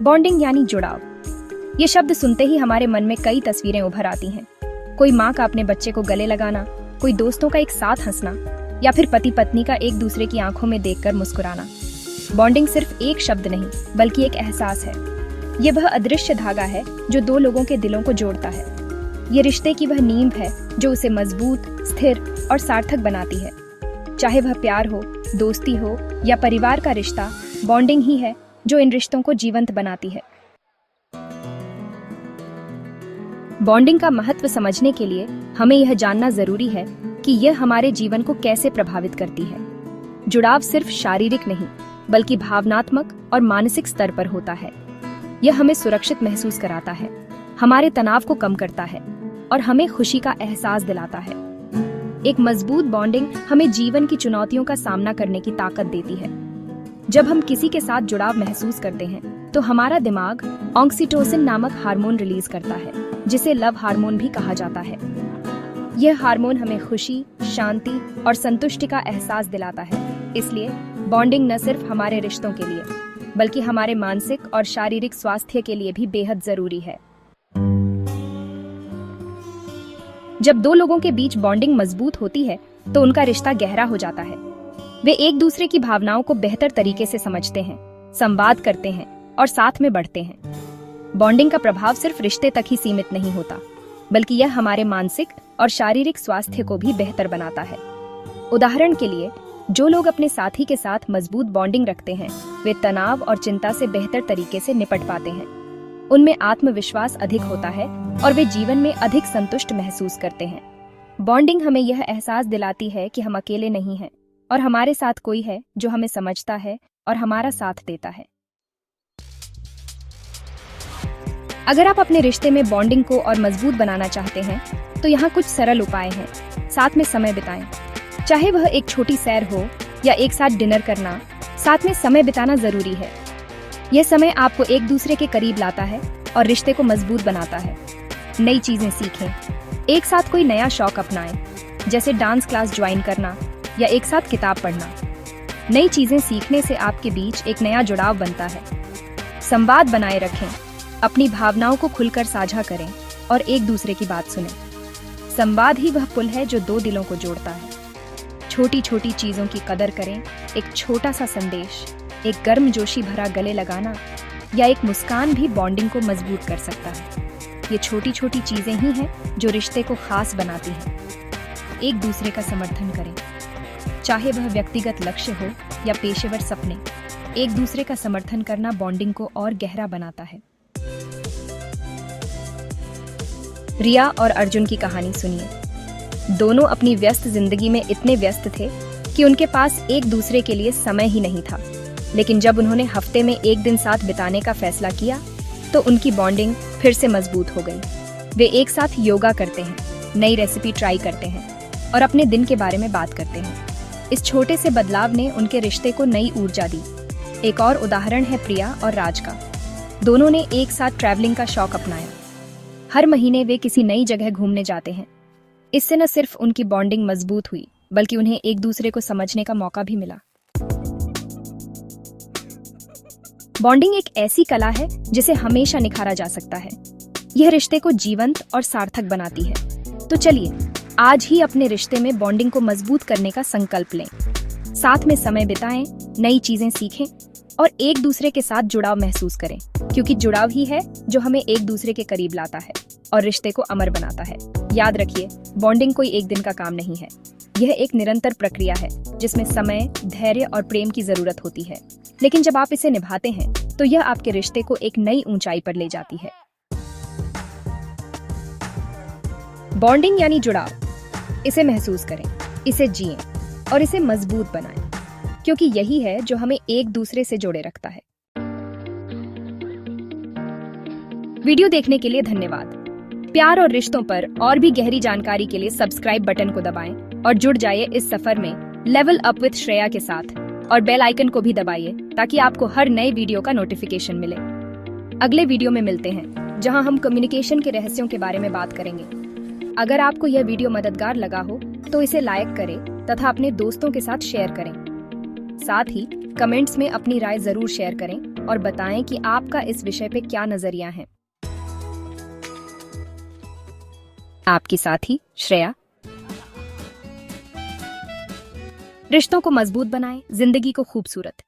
Bonding यानी जुड़ाव। ये शब्द सुनते ही हमारे मन में कई तस्वीरें उभर आती हैं। कोई माँ का अपने बच्चे को गले लगाना, कोई दोस्तों का एक साथ हंसना, या फिर पति पत्नी का एक दूसरे की आंखों में देखकर मुस्कुराना। बॉन्डिंग सिर्फ एक शब्द नहीं, बल्कि एक एहसास है। ये वह अदृश्य धागा है जो दो लोगों के दिलों को जोड़ता है। ये रिश्ते की वह नींव है जो उसे मजबूत, स्थिर और सार्थक बनाती है। चाहे वह प्यार हो, दोस्ती हो या परिवार का रिश्ता, बॉन्डिंग ही है जो इन रिश्तों को जीवंत बनाती है। बॉन्डिंग का महत्व समझने के लिए हमें यह जानना जरूरी है कि यह हमारे जीवन को कैसे प्रभावित करती है। जुड़ाव सिर्फ शारीरिक नहीं, बल्कि भावनात्मक और मानसिक स्तर पर होता है। यह हमें सुरक्षित महसूस कराता है, हमारे तनाव को कम करता है और हमें खुशी का एहसास दिलाता है। एक मजबूत बॉन्डिंग हमें जीवन की चुनौतियों का सामना करने की ताकत देती है। जब हम किसी के साथ जुड़ाव महसूस करते हैं, तो हमारा दिमाग ऑक्सीटोसिन नामक हार्मोन रिलीज करता है, जिसे लव हार्मोन भी कहा जाता है। यह हार्मोन हमें खुशी, शांति और संतुष्टि का एहसास दिलाता है। इसलिए बॉन्डिंग न सिर्फ हमारे रिश्तों के लिए, बल्कि हमारे मानसिक और शारीरिक स्वास्थ्य के लिए भी बेहद जरूरी है। जब दो लोगों के बीच बॉन्डिंग मजबूत होती है, तो उनका रिश्ता गहरा हो जाता है। वे एक दूसरे की भावनाओं को बेहतर तरीके से समझते हैं, संवाद करते हैं और साथ में बढ़ते हैं। बॉन्डिंग का प्रभाव सिर्फ रिश्ते तक ही सीमित नहीं होता, बल्कि यह हमारे मानसिक और शारीरिक स्वास्थ्य को भी बेहतर बनाता है। उदाहरण के लिए, जो लोग अपने साथी के साथ मजबूत बॉन्डिंग रखते हैं, वे तनाव और चिंता से बेहतर तरीके से निपट पाते हैं। उनमें आत्मविश्वास अधिक होता है और वे जीवन में अधिक संतुष्ट महसूस करते हैं। बॉन्डिंग हमें यह एहसास दिलाती है कि हम अकेले नहीं हैं और हमारे साथ कोई है जो हमें समझता है और हमारा साथ देता है। अगर आप अपने रिश्ते में बॉन्डिंग को और मजबूत बनाना चाहते हैं, तो यहाँ कुछ सरल उपाय हैं। साथ में समय बिताएं। चाहे वह एक छोटी सैर हो या एक साथ डिनर करना, साथ में समय बिताना जरूरी है। यह समय आपको एक दूसरे के करीब लाता है और रिश्ते को मजबूत बनाता है। नई चीजें सीखें। एक साथ कोई नया शौक अपनाएं, जैसे डांस क्लास ज्वाइन करना या एक साथ किताब पढ़ना। नई चीजें सीखने से आपके बीच एक नया जुड़ाव बनता है। संवाद बनाए रखें। अपनी भावनाओं को खुलकर साझा करें और एक दूसरे की बात सुनें। संवाद ही वह पुल है जो दो दिलों को जोड़ता है। छोटी छोटी चीजों की कदर करें। एक छोटा सा संदेश, एक गर्मजोशी भरा गले लगाना या एक मुस्कान भी बॉन्डिंग को मजबूत कर सकता है। ये छोटी छोटी चीजें ही हैं जो रिश्ते को खास बनाती हैं। एक दूसरे का समर्थन करें, चाहे वह व्यक्तिगत लक्ष्य हो या पेशेवर सपने। एक दूसरे का समर्थन करना बॉन्डिंग को और गहरा बनाता है। रिया और अर्जुन की कहानी सुनिए। दोनों अपनी व्यस्त जिंदगी में इतने व्यस्त थे कि उनके पास एक दूसरे के लिए समय ही नहीं था। लेकिन जब उन्होंने हफ्ते में एक दिन साथ बिताने का फैसला किया, तो उनकी बॉन्डिंग फिर से मजबूत हो गई। वे एक साथ योगा करते हैं, नई रेसिपी ट्राई करते हैं और अपने दिन के बारे में बात करते हैं। इस छोटे से बदलाव ने उनके रिश्ते को नई ऊर्जा दी। एक और उदाहरण है प्रिया और राज का। दोनों ने एक साथ ट्रैवलिंग का शौक अपनाया। हर महीने वे किसी नई जगह घूमने जाते हैं। इससे न सिर्फ उनकी बॉन्डिंग मजबूत हुई, बल्कि उन्हें एक दूसरे को समझने का मौका भी मिला। बॉन्डिंग एक ऐसी कला है जिसे हमेशा निखारा जा सकता है। यह रिश्ते को जीवंत और सार्थक बनाती है। तो चलिए, आज ही अपने रिश्ते में बॉन्डिंग को मजबूत करने का संकल्प लें। साथ में समय बिताएं, नई चीजें सीखें और एक दूसरे के साथ जुड़ाव महसूस करें, क्योंकि जुड़ाव ही है जो हमें एक दूसरे के करीब लाता है और रिश्ते को अमर बनाता है। याद रखिए, बॉन्डिंग कोई एक दिन का काम नहीं है। यह एक निरंतर प्रक्रिया है जिसमें समय, धैर्य और प्रेम की जरूरत होती है। लेकिन जब आप इसे निभाते हैं, तो यह आपके रिश्ते को एक नई ऊंचाई पर ले जाती है। बॉन्डिंग यानी जुड़ाव। इसे महसूस करें, इसे जिएं और इसे मजबूत बनाएं, क्योंकि यही है जो हमें एक दूसरे से जोड़े रखता है। वीडियो देखने के लिए धन्यवाद। प्यार और रिश्तों पर और भी गहरी जानकारी के लिए सब्सक्राइब बटन को दबाएं और जुड़ जाइए इस सफर में लेवल अप विद श्रेया के साथ। और बेल आइकन को भी दबाइए ताकि आपको हर नए वीडियो का नोटिफिकेशन मिले। अगले वीडियो में मिलते हैं, जहां हम कम्युनिकेशन के रहस्यों के बारे में बात करेंगे। अगर आपको यह वीडियो मददगार लगा हो, तो इसे लाइक करें तथा अपने दोस्तों के साथ शेयर करें। साथ ही कमेंट्स में अपनी राय जरूर शेयर करें और बताएं कि आपका इस विषय पे क्या नजरिया है। आपकी साथी श्रेया। रिश्तों को मजबूत बनाएं, जिंदगी को खूबसूरत